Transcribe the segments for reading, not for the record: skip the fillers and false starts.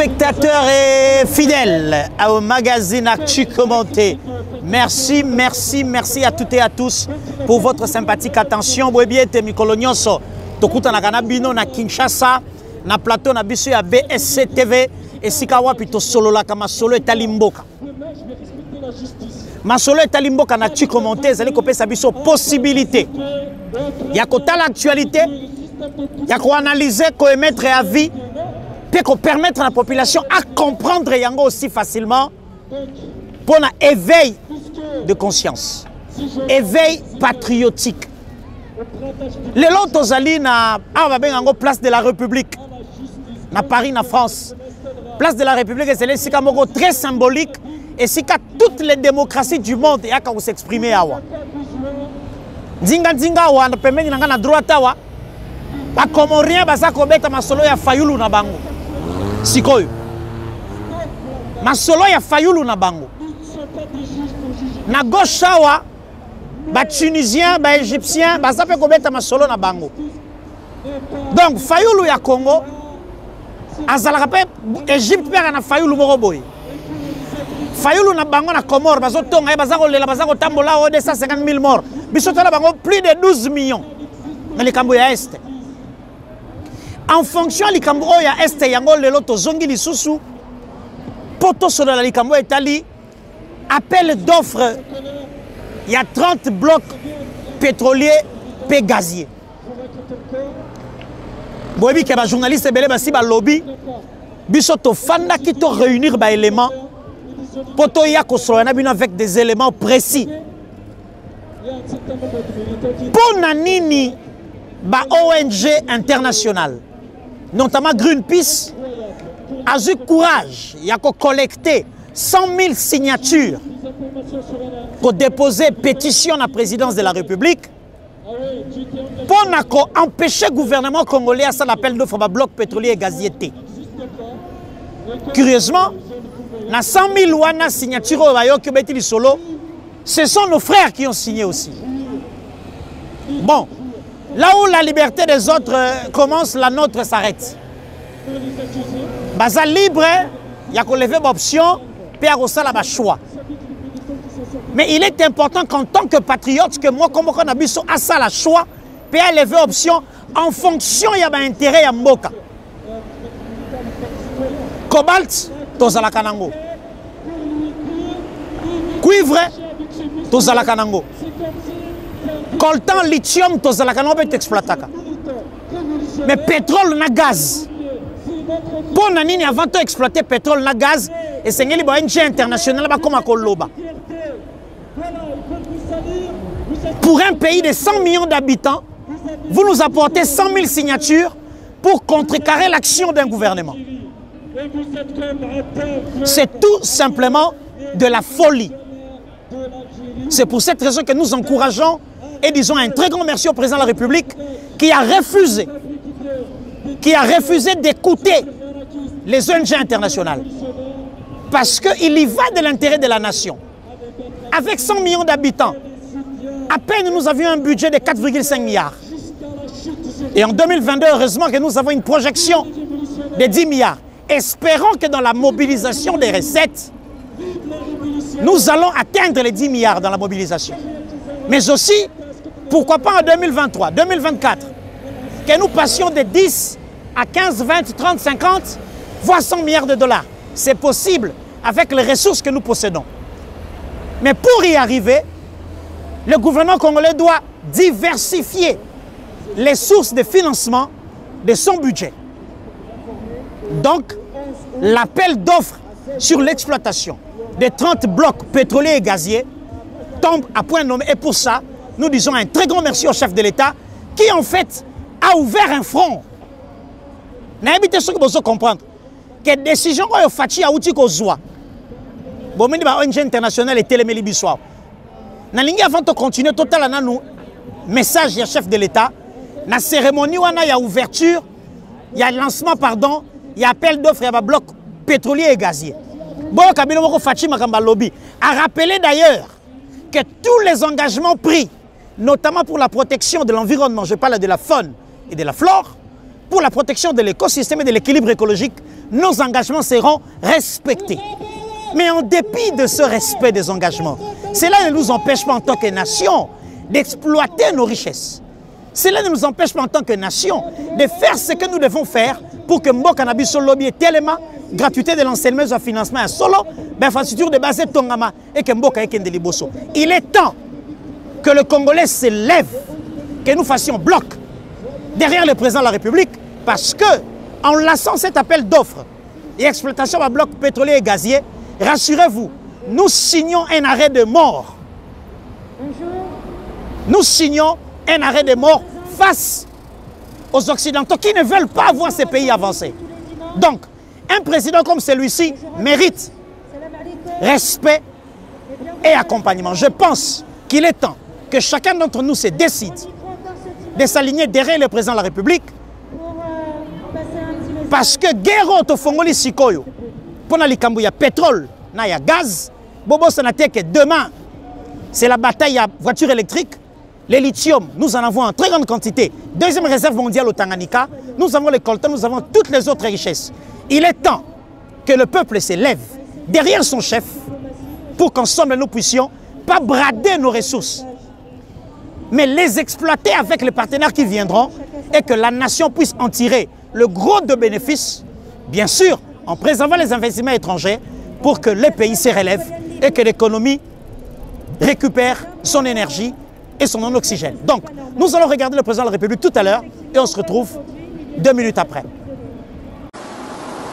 téléspectateurs et fidèles au magazine Actu Commenté, merci à toutes et à tous pour votre sympathique attention. Boebiete mikolo nyonso tokuta na kanabino na Kinshasa na plateau na biso ya BSC TV esika wapi to solola kama solo etalimboka. Masolo etalimboka na Actu Commenté zali kopesa biso possibilité ya kotala actualité, ya ko analyser, ko émettre avis, pour permettre à la population à comprendre yango aussi facilement pour un éveil de conscience, éveil patriotique. Les lots zali na place de la République, na Paris, na France. Place de la République, c'est le très symbolique et c'est que toutes les démocraties du monde et à s'exprimer awa. Zinga awa na pembeni na droite awa. Ba Comorien baza kobeta masolo ya Fayulu na bango. Sikoyo. Masolo ya Fayulu na bango. Na gauche awa ba Tunisien, ba Égyptien baza pe kobeta masolo na bango. Donc Fayulu ya Congo azalaka pe Égypte pe na Fayulu moko boy. Fayulu na bango na Comore bazo tonga baza kolela baza kotambola o 250 000 morts. Biso tala bango plus de 12 millions. Na likambo ya Est. En fonction de likambo ya Est yango lelo to zongi lisusu poto solo la likambo etali appel d'offres. Il y a 30 blocs pétroliers et gaziers. Boyebi ke ba journaliste belé basi ba lobby biso to fanda ki to réunir ba éléments poto ya ko solo na bino avec des éléments précis. Pour nanini ba ONG internationale, notamment Greenpeace, a eu courage il y a collecté 100 000 signatures pour déposer pétition à la présidence de la République pour empêcher le gouvernement congolais à ça l'appel d'offres de bloc pétrolier et gazier. Curieusement, na 100 000 wana signatures solo, ce sont nos frères qui ont signé aussi. Bon, là où la liberté des autres commence, la nôtre s'arrête. Baza libre, il y a qu'on lever l'option, puis il y a choix. Mais il est important qu'en tant que patriote, que moi, comme on a vu à ça la choix, puis il y a lever l'option en fonction il y a un intérêt à Mboka. Cobalt, tozala kanango. Cuivre, tozala kanango. Coltan, lithium, tozala kanango peut exploiter. Mais pétrole na gaz. Pour nanini avant d'exploiter pétrole na gaz et c'est une ONG internationale comme à Koloba. Pour un pays de 100 millions d'habitants, vous nous apportez 100 000 signatures pour contrecarrer l'action d'un gouvernement. C'est tout simplement de la folie. C'est pour cette raison que nous encourageons et disons un très grand merci au président de la République qui a refusé d'écouter les ONG internationales. Parce qu'il y va de l'intérêt de la nation. Avec 100 millions d'habitants, à peine nous avions un budget de 4,5 milliards. Et en 2022, heureusement que nous avons une projection de 10 milliards. Espérons que dans la mobilisation des recettes, nous allons atteindre les 10 milliards dans la mobilisation. Mais aussi, pourquoi pas en 2023, 2024, que nous passions de 10 à 15, 20, 30, 50, voire 100 milliards de dollars. C'est possible avec les ressources que nous possédons. Mais pour y arriver, le gouvernement congolais doit diversifier les sources de financement de son budget. Donc, l'appel d'offres sur l'exploitation des 30 blocs pétroliers et gaziers tombe à point nommé. Et pour ça, nous disons un très grand merci au chef de l'État qui, en fait, a ouvert un front. N'habitez ce que vous comprendre. Que décision que Fachi a outil kozwa. Bon, mais les ONG internationales et téléméli bissoir. Nalingi avant de continuer total à nous message du chef de l'État. La cérémonie où il y a ouverture, il y a lancement pardon, il y a appel d'offres, il y a bloc pétrolier et gazier. Bon, Kabila Moko Fachi Makamba Lobby a rappelé d'ailleurs que tous les engagements pris, notamment pour la protection de l'environnement, je parle de la faune et de la flore, pour la protection de l'écosystème et de l'équilibre écologique, nos engagements seront respectés. Mais en dépit de ce respect des engagements, cela ne nous empêche pas en tant que nation d'exploiter nos richesses. Cela ne nous empêche pas en tant que nation de faire ce que nous devons faire pour que Mboka Nabiso Lobby ait tellement gratuité de l'enseignement et financement à solo, infrastructure de base Tongama et que Mboka Ekende Liboso. Il est temps que le Congolais se lève, que nous fassions bloc derrière le président de la République, parce que en lançant cet appel d'offres et exploitation à bloc pétrolier et gazier, rassurez-vous, nous signons un arrêt de mort. Nous signons un arrêt de mort face aux Occidentaux qui ne veulent pas voir ces pays avancer. Donc, un président comme celui-ci mérite respect et accompagnement. Je pense qu'il est temps que chacun d'entre nous se décide de s'aligner derrière le président de la République, parce que guerre au Fongoli Sikoyo, pour il y a pétrole, il y a gaz, Bobo Sanate que demain, c'est la bataille à voiture électrique. Le lithium, nous en avons en très grande quantité. Deuxième réserve mondiale au Tanganyika, nous avons le coltan, nous avons toutes les autres richesses. Il est temps que le peuple se lève derrière son chef pour qu'ensemble nous puissions pas brader nos ressources, mais les exploiter avec les partenaires qui viendront et que la nation puisse en tirer le gros de bénéfices, bien sûr, en préservant les investissements étrangers pour que les pays se relèvent et que l'économie récupère son énergie et son oxygène. Donc, nous allons regarder le président de la République tout à l'heure et on se retrouve 2 minutes après.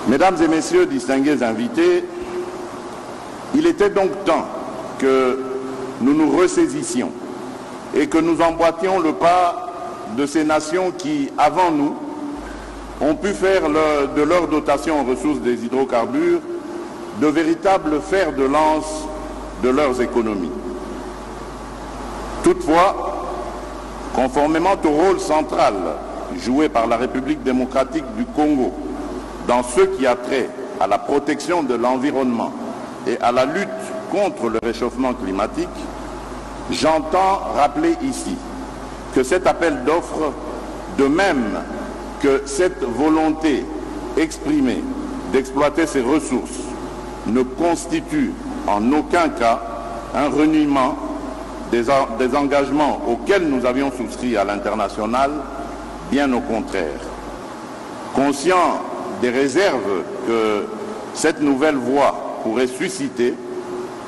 Mesdames et messieurs, distingués invités, il était donc temps que nous nous ressaisissions et que nous emboîtions le pas de ces nations qui, avant nous, ont pu faire de leur dotation en ressources des hydrocarbures de véritables fers de lance de leurs économies. Toutefois, conformément au rôle central joué par la République démocratique du Congo dans ce qui a trait à la protection de l'environnement et à la lutte contre le réchauffement climatique, j'entends rappeler ici que cet appel d'offres, de même que cette volonté exprimée d'exploiter ces ressources, ne constitue en aucun cas un reniement des engagements auxquels nous avions souscrit à l'international, bien au contraire. Conscient des réserves que cette nouvelle voie pourrait susciter,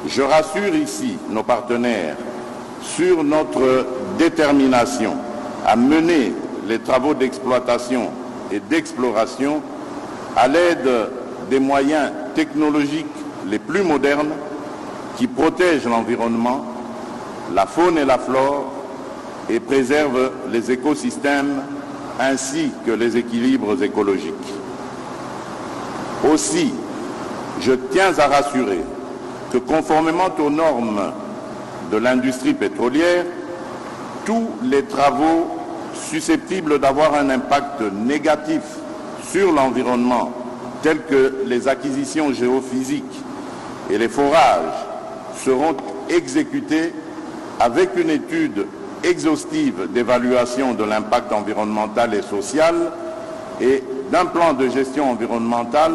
je rassure ici nos partenaires sur notre détermination à mener les travaux d'exploitation et d'exploration à l'aide des moyens technologiques les plus modernes qui protègent l'environnement, la faune et la flore et préservent les écosystèmes ainsi que les équilibres écologiques. Aussi, je tiens à rassurer que conformément aux normes de l'industrie pétrolière, tous les travaux susceptibles d'avoir un impact négatif sur l'environnement, tels que les acquisitions géophysiques et les forages, seront exécutés avec une étude exhaustive d'évaluation de l'impact environnemental et social et d'un plan de gestion environnementale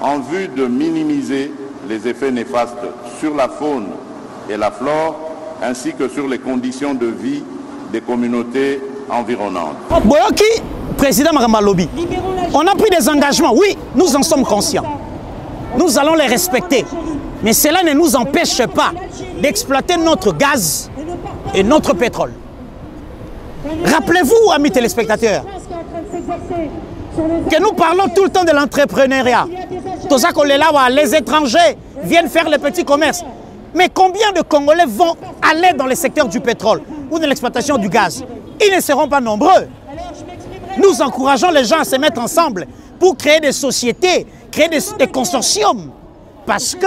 en vue de minimiser les effets néfastes sur la faune et la flore ainsi que sur les conditions de vie des communautés environnantes. Boyoki, président Maramalobi, on a pris des engagements, oui, nous en sommes conscients. Nous allons les respecter. Mais cela ne nous empêche pas d'exploiter notre gaz et notre pétrole. Rappelez-vous, amis téléspectateurs, que nous parlons tout le temps de l'entrepreneuriat. Les étrangers viennent faire le petit commerce. Mais combien de Congolais vont aller dans le secteur du pétrole ou de l'exploitation du gaz? Ils ne seront pas nombreux. Nous encourageons les gens à se mettre ensemble pour créer des sociétés, créer des consortiums. Parce que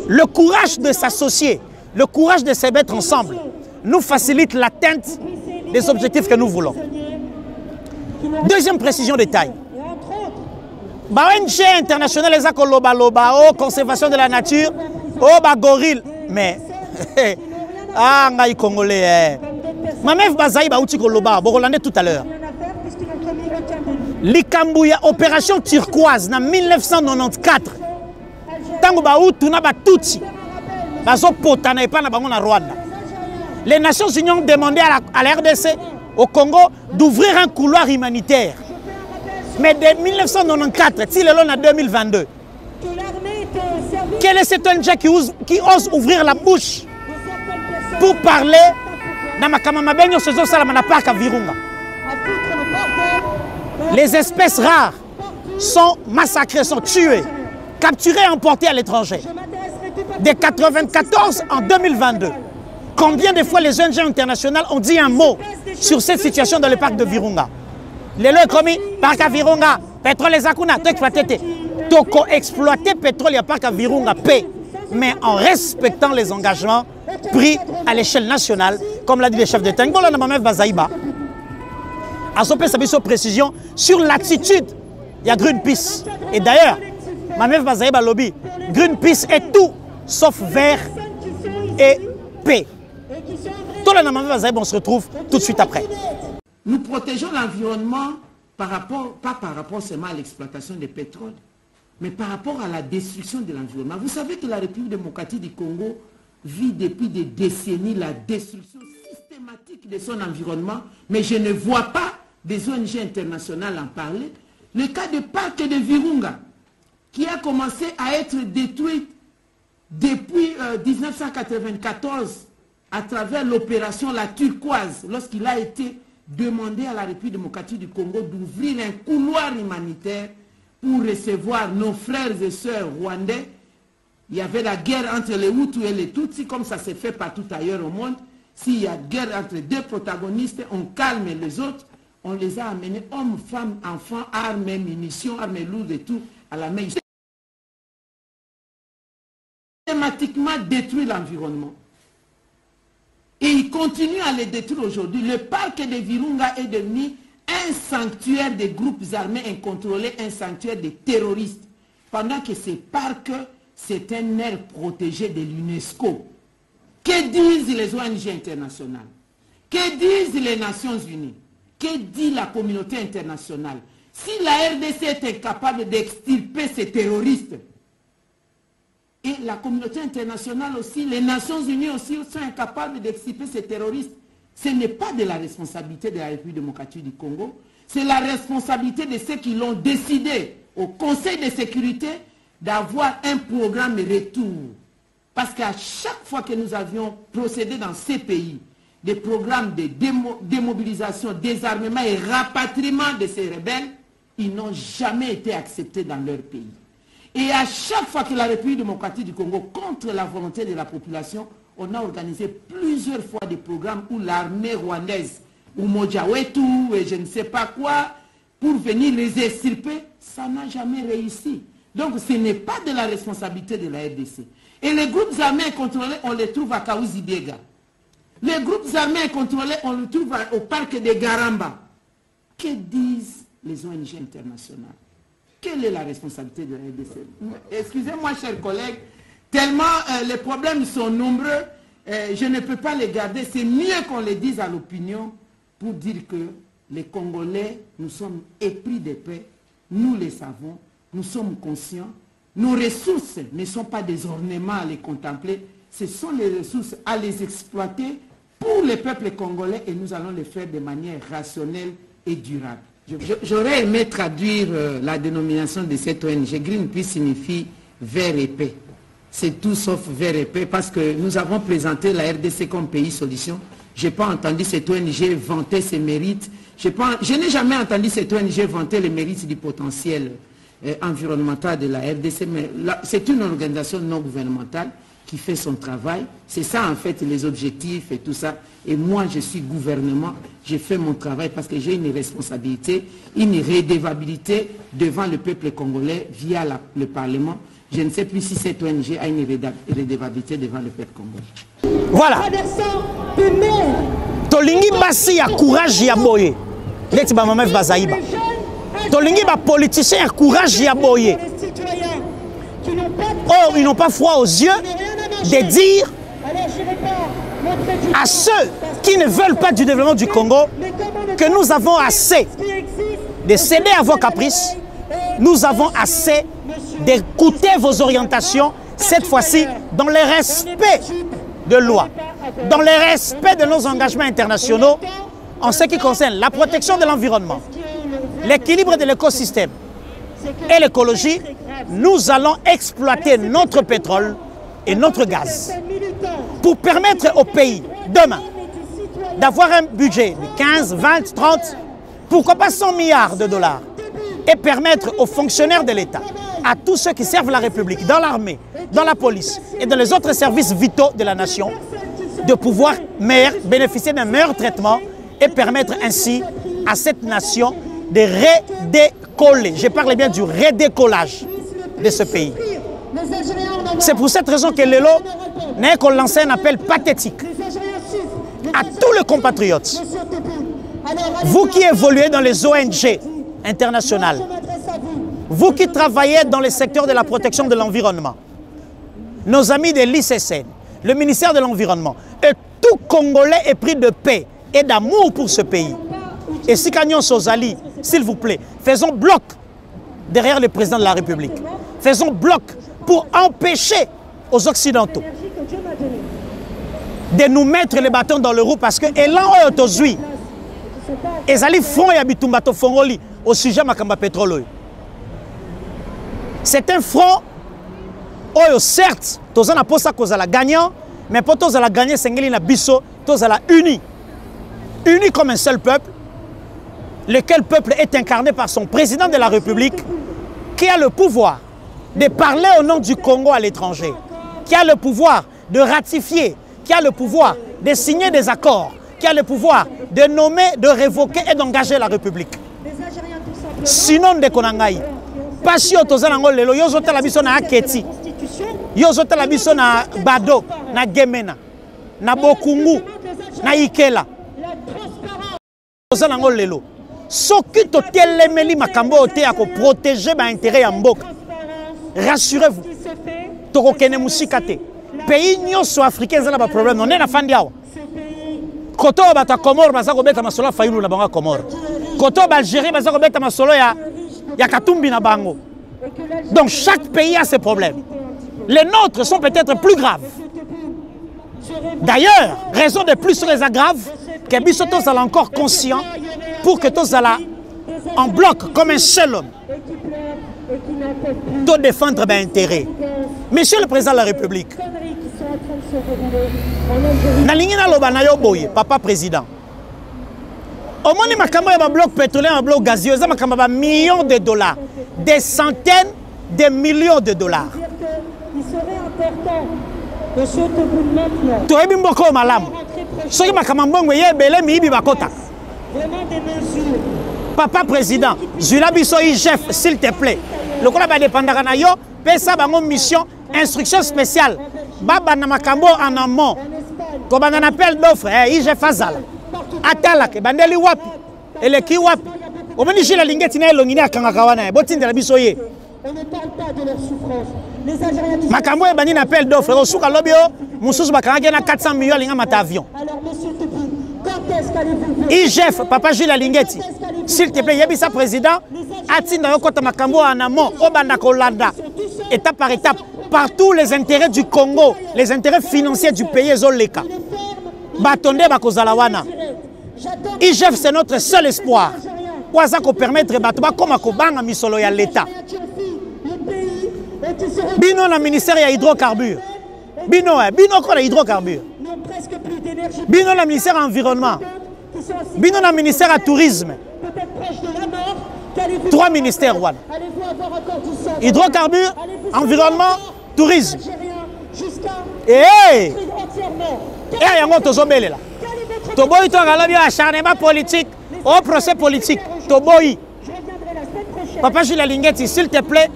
le courage de s'associer, le courage de se mettre ensemble, nous facilite l'atteinte des objectifs que nous voulons. Deuxième précision de taille. ONG internationale, les conservation de la nature, gorille. Mais, ah, Congolais, ma mère Bazaï Baouti Koloba, Borolande tout à l'heure. Likambuya opération turquoise en 1994. Tango Baoutou na Batouti. Bazo potana et pas na bango na Rwanda. Les Nations Unies ont demandé à la RDC, au Congo, d'ouvrir un couloir humanitaire. Mais de 1994, si le long en 2022, quel est cet ONG qui ose ouvrir la bouche pour parler dans ma kamamabenyo saison salamana parc à Virunga? Les espèces rares sont massacrées, sont tuées, capturées et emportées à l'étranger. De 1994 en 2022, combien de fois les ONG internationales ont dit un mot sur cette situation dans le parc de Virunga? Les lois commis, parc à Virunga, pétrole et Akuna, Toko exploiter pétrole et parc à Virunga, paix, mais en respectant les engagements pris à l'échelle nationale, comme l'a dit le chef d'État. Ngola Namamef Bazaïba a son précision sur l'attitude. Il y a Greenpeace. Et d'ailleurs, Mamef Bazaïba lobby, Greenpeace est tout sauf vert et paix. Tout le Namamef Bazaïba, on se retrouve tout de suite après. Nous protégeons l'environnement pas par rapport seulement à l'exploitation du pétrole, mais par rapport à la destruction de l'environnement. Vous savez que la République démocratique du Congo vit depuis des décennies la destruction systématique de son environnement, mais je ne vois pas des ONG internationales en parler. Le cas du parc de Virunga, qui a commencé à être détruit depuis 1994 à travers l'opération La Turquoise, lorsqu'il a été demandé à la République démocratique du Congo d'ouvrir un couloir humanitaire pour recevoir nos frères et sœurs rwandais. Il y avait la guerre entre les Hutus et les Tutsis, comme ça s'est fait partout ailleurs au monde. S'il y a guerre entre deux protagonistes, on calme les autres. On les a amenés, hommes, femmes, enfants, armes, munitions, armes lourdes et tout, à la main. Systématiquement détruit l'environnement. Et il continue à les détruire aujourd'hui. Le parc de Virunga est devenu un sanctuaire des groupes armés incontrôlés, un sanctuaire des terroristes. Pendant que ce parc, c'est un aire protégé de l'UNESCO. Que disent les ONG internationales? Que disent les Nations Unies? Que dit la communauté internationale? Si la RDC est incapable d'extirper ces terroristes, et la communauté internationale aussi, les Nations Unies aussi sont incapables d'extirper ces terroristes, ce n'est pas de la responsabilité de la République démocratique du Congo, c'est la responsabilité de ceux qui l'ont décidé au Conseil de sécurité d'avoir un programme de retour. Parce qu'à chaque fois que nous avions procédé dans ces pays, des programmes de démobilisation, désarmement et rapatriement de ces rebelles, ils n'ont jamais été acceptés dans leur pays. Et à chaque fois que la République démocratique du Congo, contre la volonté de la population, on a organisé plusieurs fois des programmes où l'armée rwandaise, ou Mojawetu, et je ne sais pas quoi, pour venir les extirper, ça n'a jamais réussi. Donc ce n'est pas de la responsabilité de la RDC. Et les groupes armés incontrôlés, on les trouve à Kaouzi-Biega. Les groupes armés incontrôlés, on les trouve au parc de Garamba. Que disent les ONG internationales? Quelle est la responsabilité de la RDC? Excusez-moi, chers collègues, tellement les problèmes sont nombreux, je ne peux pas les garder. C'est mieux qu'on les dise à l'opinion pour dire que les Congolais, nous sommes épris de paix, nous les savons, nous sommes conscients. Nos ressources ne sont pas des ornements à les contempler, ce sont les ressources à les exploiter pour le peuple congolais et nous allons le faire de manière rationnelle et durable. J'aurais aimé traduire la dénomination de cette ONG. Greenpeace signifie vert et paix. C'est tout sauf vert et paix parce que nous avons présenté la RDC comme pays solution. Je n'ai pas entendu cette ONG vanter ses mérites. Je n'ai jamais entendu cette ONG vanter les mérites du potentiel environnemental de la RDC, mais c'est une organisation non gouvernementale qui fait son travail. C'est ça en fait les objectifs et tout ça. Et moi je suis gouvernement, je fais mon travail parce que j'ai une responsabilité, une redevabilité devant le peuple congolais via le Parlement. Je ne sais plus si cette ONG a une redevabilité devant le peuple congolais. Voilà. Tolingi basi ya courage ya boye. Leti ba Mamef Bazaïba. Tolingi ba politicien ya courage ya boye. Oh, ils n'ont pas froid aux yeux de dire à ceux qui ne veulent pas du développement du Congo que nous avons assez de céder à vos caprices. Nous avons assez d'écouter vos orientations, cette fois-ci dans le respect de loi, dans le respect de nos engagements internationaux en ce qui concerne la protection de l'environnement, l'équilibre de l'écosystème et l'écologie. Nous allons exploiter notre pétrole et notre gaz pour permettre au pays demain d'avoir un budget de 15, 20, 30, pourquoi pas 100 milliards de dollars et permettre aux fonctionnaires de l'État, à tous ceux qui servent la République, dans l'armée, dans la police et dans les autres services vitaux de la nation, de pouvoir bénéficier d'un meilleur traitement et permettre ainsi à cette nation de redécoller. Je parle bien du redécollage de ce pays. C'est pour cette raison que Lelo n'a qu'on lance un appel pathétique à tous les compatriotes. Vous qui évoluez dans les ONG internationales, vous qui travaillez dans le secteur de la protection de l'environnement, nos amis de l'ICCN, le ministère de l'Environnement, et tout Congolais est pris de paix et d'amour pour ce pays. Et si Kanyon Sozali, s'il vous plaît, faisons bloc derrière le président de la République. Faisons bloc pour empêcher aux Occidentaux de nous mettre les bâtons dans le roue parce que élan autozui ezali front ya bitumbato fongoli au sujet makamba pétrole. C'est un front oyo certes toza na posa kozala gagnant mais pour tozala gagner sengeli na biso tozala uni comme un seul peuple, lequel peuple est incarné par son président de la République qui a le pouvoir de parler au nom du Congo à l'étranger, qui a le pouvoir de ratifier, qui a le pouvoir de signer des accords, qui a le pouvoir de nommer, de révoquer et d'engager la République. Sinon de Konangai, pas si otozanango lelo yozota la biso na Aketi, yozota la biso na Bado, na Gemena, na Bokungu, na Ikela. Otozanango lelo. Soki totelemeli makambo ote ako protéger ba intérêt ya mboka. Rassurez-vous. Toko kene musikate. Pays nyonso africain zala ba problème non na fandi awa. Koto bata Comore baza ko beta masolo fayulu na banga Comore. Koto ba Algérie baza ko beta masolo ya Katumbi na bango. Donc chaque pays a ses problèmes. Les nôtres sont peut-être plus graves. D'ailleurs, raison de plus sur les aggraves que biso tous allons encore conscients pour que tous allons en bloc comme un seul homme de défendre mes intérêts. Monsieur le président de la République, papa président, au moins il y a un bloc pétrolier, un bloc gazier, il y a millions de dollars, des centaines de millions de dollars. Il serait important de se maintenant. Vraiment des mesures. Papa président, Zulabiso chef, s'il te plaît. Le coup va dépendre de yo, pesa bango mission, instruction spéciale. Baba na makambo en amont. Comme on appelle d'offre, IGF Fazal. Atala ke bandeli wapi. Eleki wapi. Omoni jila lingeti na elongini akangakawana. Botinde la biso ye. On ne parle pas de leur souffrance. Les Algériens disent... Makambo e bani appel d'offre. Osuka lobio, mususu bakanga na 400 millions linga mata avion. Alors monsieur Tepi, quand est-ce qu'allez-vous... IGF, papa Gilles Lingeti. S'il te plaît, Yabisa président, Atinda Yokota Makambo en amont, Obanda Kolanda, étape par étape, par tous les intérêts du Congo, les intérêts financiers du pays Zoleka. Batonde Bakozalawana. IGF, c'est notre seul espoir. Pour permettre de comme Akobanga Misolo ya l'État. Bino na ministère ya hydrocarbures. Bino quoi la hydrocarbures. Bino na ministère environnement. Bino na ministère à tourisme. 3 ministères. Hydrocarbures, environnement, tourisme. Et yango tozobele la. Toboyi to ngalobi acharnement politique, au procès politique. Toboyi. Papa Gilles Lingeti, s'il te plaît.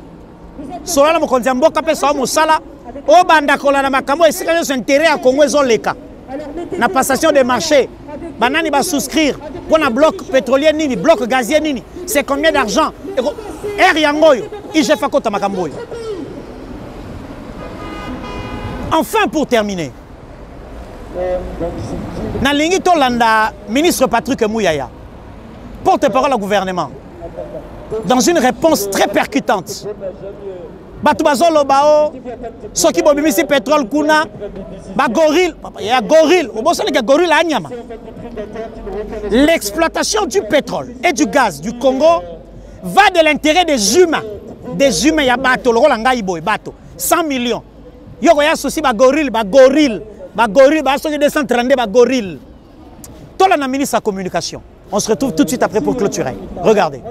Solana mokonzi mboka pe sa musala o banda kolana makambo esika yo intérêt à Congo ezoleka. Na passation de marché. Banani va souscrire pour un bloc pétrolier nini, bloc gazier nini. C'est combien d'argent? Air yangoyo, IGF akota makamboyo. Enfin pour terminer. Nalingi Tolanda, ministre Patrick Mouyaya, porte-parole au gouvernement. dans une réponse très percutante. Batoubazo bao, ceux qui bobimisi pétrole kuna, gorille, il y a gorille, gorille à Anyama. L'exploitation du pétrole et du gaz du Congo va de l'intérêt des humains. Des humains, il y a bateau, le Rolanga Ibo, bateau, 100 millions. Il y a aussi gorille, gorille, gorille, 232 gorille. Tout le ministre de la communication. On se retrouve tout de suite après pour clôturer. Regardez.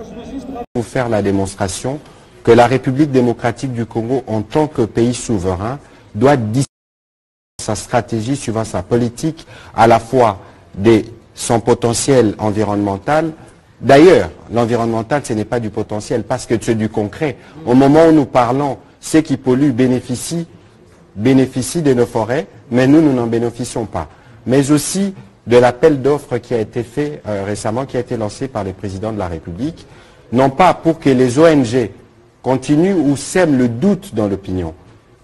Pour faire la démonstration que la République démocratique du Congo, en tant que pays souverain, doit distinguer sa stratégie suivant sa politique, à la fois son potentiel environnemental. D'ailleurs, l'environnemental, ce n'est pas du potentiel, parce que c'est du concret. Au moment où nous parlons, ceux qui polluent bénéficient de nos forêts, mais nous n'en bénéficions pas. Mais aussi de l'appel d'offres qui a été fait récemment, qui a été lancé par le président de la République, non pas pour que les ONG continuent ou sèment le doute dans l'opinion.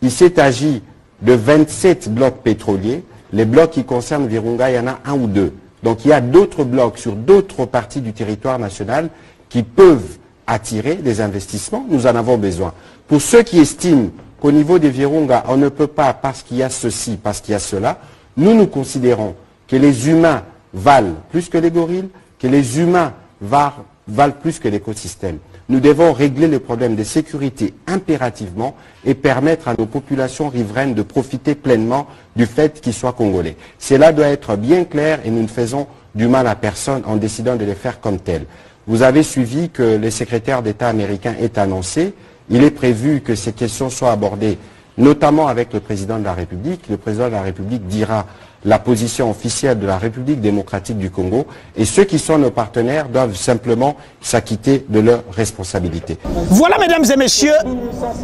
Il s'est agi de 27 blocs pétroliers. Les blocs qui concernent Virunga, il y en a un ou deux. Donc il y a d'autres blocs sur d'autres parties du territoire national qui peuvent attirer des investissements. Nous en avons besoin. Pour ceux qui estiment qu'au niveau des Virunga, on ne peut pas parce qu'il y a ceci, parce qu'il y a cela, nous considérons que les humains valent plus que les gorilles, que les humains valent plus que l'écosystème. Nous devons régler le problème de sécurité impérativement et permettre à nos populations riveraines de profiter pleinement du fait qu'ils soient congolais. Cela doit être bien clair et nous ne faisons du mal à personne en décidant de les faire comme tels. Vous avez suivi que le secrétaire d'État américain est annoncé. Il est prévu que ces questions soient abordées, notamment avec le président de la République. Le président de la République dira la position officielle de la République démocratique du Congo, et ceux qui sont nos partenaires doivent simplement s'acquitter de leurs responsabilités. Voilà, mesdames et messieurs,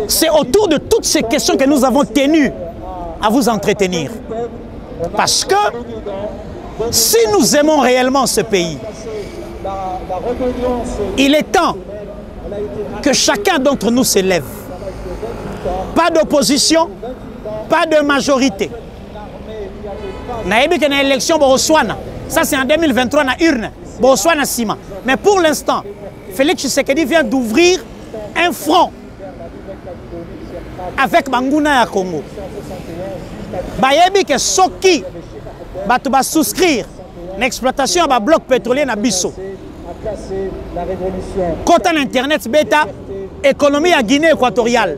c'est autour de toutes ces questions que nous avons tenu à vous entretenir. Parce que si nous aimons réellement ce pays, il est temps que chacun d'entre nous s'élève. Pas d'opposition, pas de majorité. Naïbi que na élection Boroswana, ça c'est en 2023 na urne, Boroswana Sima. Mais pour l'instant, Félix Tshisekedi vient d'ouvrir un front avec Banguna et Congo. Bayebi que Soki va souscrire l'exploitation à bloc pétrolier na Bisso. Côté l'internet bêta, économie à Guinée équatoriale,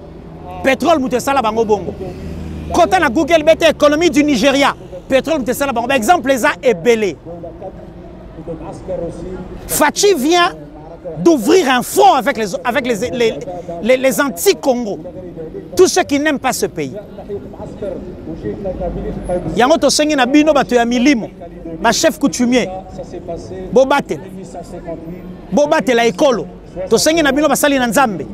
pétrole Moutessala Bango Bongo. Côté la Google bêta, économie du Nigeria. Pétrole, par exemple, les a ébellés. Fachi vient d'ouvrir un front avec les anti-Congo. Tous ceux qui n'aiment pas ce pays. Il y a un autre sengi na bino bato ya milimo, ba chef coutumier. Bobate la ekolo. To sengi na bino basali na nzambe.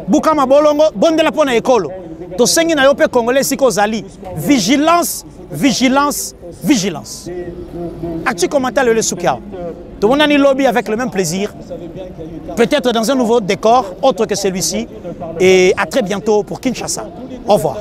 Bukama bolongo bondela pona ekolo. To sengi na yope congolais siko zali. Vigilance. Vigilance, vigilance. Actu commentaire le Soukiao. Tout le monde a un lobby avec le même plaisir. Peut-être dans un nouveau décor, autre que celui-ci. Et à très bientôt pour Kinshasa. Au revoir.